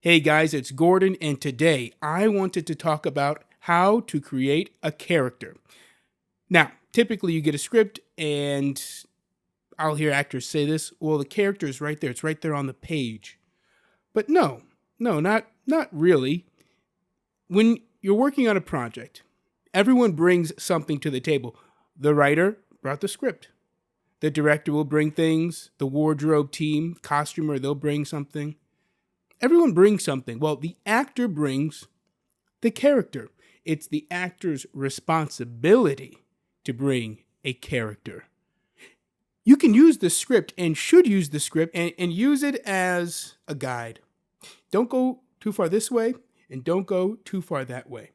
Hey guys, it's Gordon, and today I wanted to talk about how to create a character. Now, typically you get a script, and I'll hear actors say this, well, the character is right there, it's right there on the page. But no, not really. When you're working on a project, everyone brings something to the table. The writer brought the script. The director will bring things, the wardrobe team, costumer, they'll bring something. Everyone brings something. Well, the actor brings the character. It's the actor's responsibility to bring a character. You can use the script and should use the script and use it as a guide. Don't go too far this way and don't go too far that way.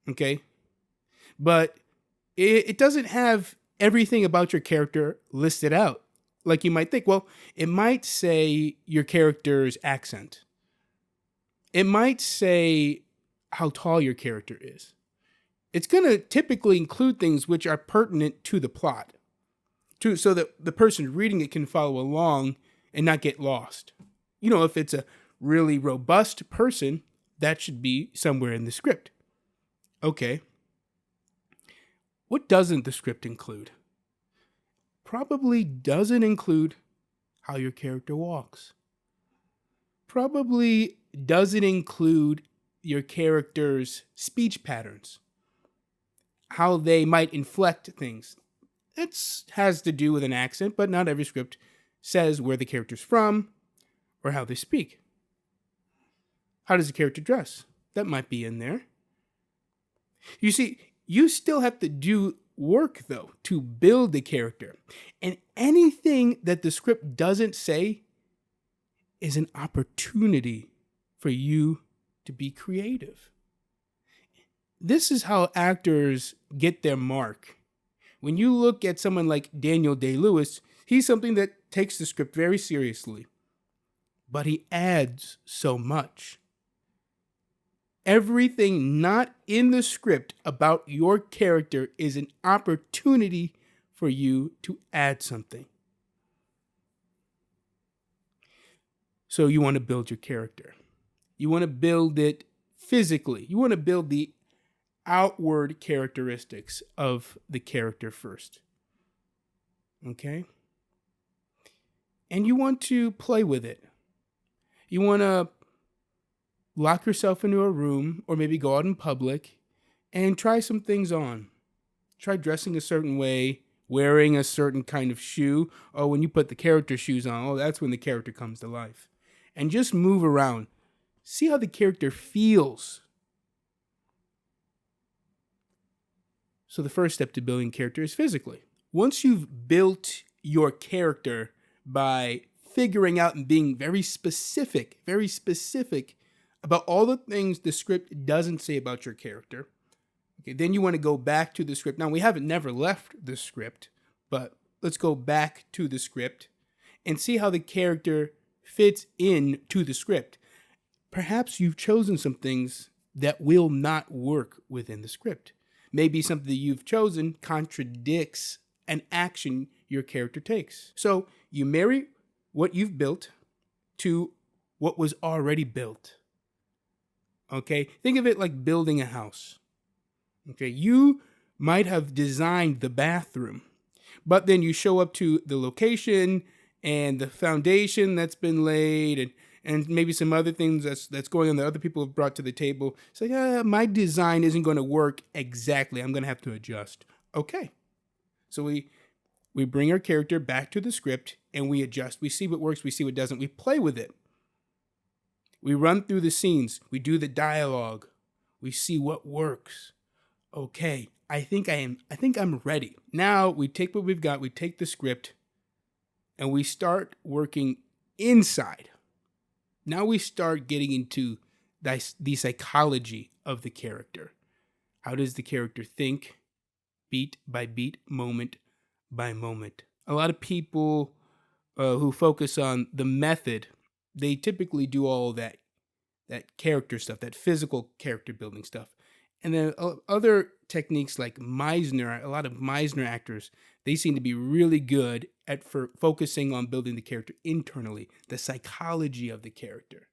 Okay? But it doesn't have everything about your character listed out like you might think. Well, it might say your character's accent. It might say how tall your character is. It's going to typically include things which are pertinent to the plot, so that the person reading it can follow along and not get lost. You know, if it's a really robust person, that should be somewhere in the script. Okay. What doesn't the script include? Probably doesn't include how your character walks. Probably doesn't include your character's speech patterns, how they might inflect things. It has to do with an accent, but not every script says where the character's from or how they speak. How does the character dress? That might be in there. You see, you still have to do work, though, to build the character. And anything that the script doesn't say is an opportunity for you to be creative. This is how actors get their mark. When you look at someone like Daniel Day-Lewis, he's something that takes the script very seriously, but he adds so much. Everything not in the script about your character is an opportunity for you to add something. So you want to build your character. You want to build it physically. You want to build the outward characteristics of the character first. Okay? And you want to play with it. You want to lock yourself into a room or maybe go out in public and try some things on. Try dressing a certain way, wearing a certain kind of shoe. Oh, when you put the character shoes on, oh, that's when the character comes to life. And just move around. See how the character feels. So the first step to building character is physically. Once you've built your character by figuring out and being very specific about all the things the script doesn't say about your character. Okay, then you want to go back to the script. Now, we haven't never left the script, but let's go back to the script and see how the character fits into the script. Perhaps you've chosen some things that will not work within the script. Maybe something that you've chosen contradicts an action your character takes. So you marry what you've built to what was already built. Okay, think of it like building a house. Okay, you might have designed the bathroom, but then you show up to the location and the foundation that's been laid and maybe some other things that's going on that other people have brought to the table. It's like, my design isn't going to work exactly. I'm going to have to adjust. Okay, so we bring our character back to the script and we adjust. We see what works, we see what doesn't. We play with it. We run through the scenes. We do the dialogue. We see what works. Okay, I think I'm ready. Now we take what we've got, we take the script, and we start working inside. Now we start getting into the psychology of the character. How does the character think? Beat by beat, moment by moment. A lot of people who focus on the method, they typically do all that character stuff, that physical character building stuff. And then other techniques like Meisner, a lot of Meisner actors, they seem to be really good at focusing on building the character internally, the psychology of the character.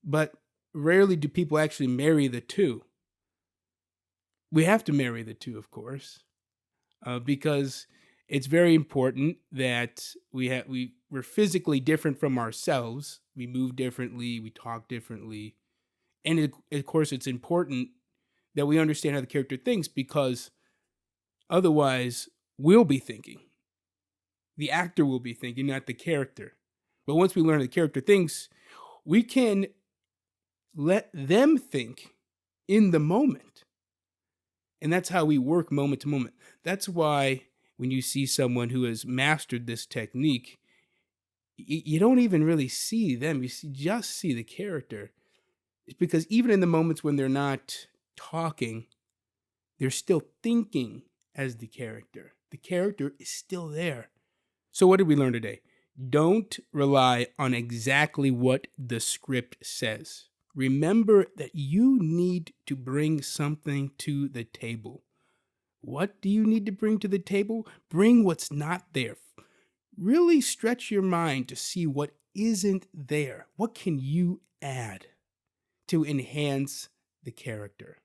but rarely do people actually marry the two. We have to marry the two, of course, because it's very important that we're physically different from ourselves. We move differently, we talk differently, and of course, it's important that we understand how the character thinks, because otherwise, we'll be thinking. The actor will be thinking, not the character. But once we learn how the character thinks, we can let them think in the moment. And that's how we work moment to moment. That's why when you see someone who has mastered this technique, you don't even really see them. Just see the character. It's because even in the moments when they're not talking, they're still thinking as the character. The character is still there. So what did we learn today? Don't rely on exactly what the script says. Remember that you need to bring something to the table. What do you need to bring to the table? Bring what's not there. Really stretch your mind to see what isn't there. What can you add to enhance the character?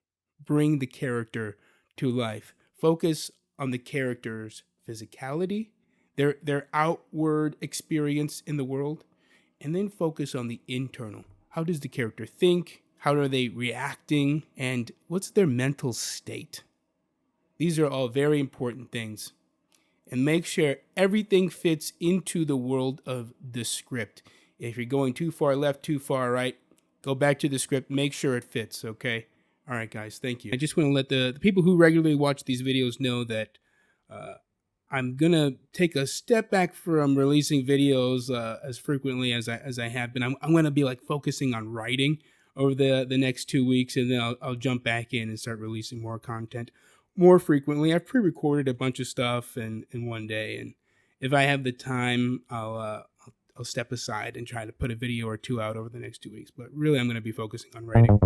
Bring the character to life. Focus on the character's physicality, their outward experience in the world, and then focus on the internal. How does the character think? How are they reacting? And what's their mental state? These are all very important things. And make sure everything fits into the world of the script. If you're going too far left, too far right, go back to the script. Make sure it fits, okay? All right, guys, thank you. I just want to let the people who regularly watch these videos know that I'm going to take a step back from releasing videos as frequently as I have been. I'm going to be focusing on writing over the next 2 weeks, and then I'll jump back in and start releasing more content more frequently. I've pre-recorded a bunch of stuff in one day, and if I have the time, I'll step aside and try to put a video or two out over the next 2 weeks. But really, I'm going to be focusing on writing.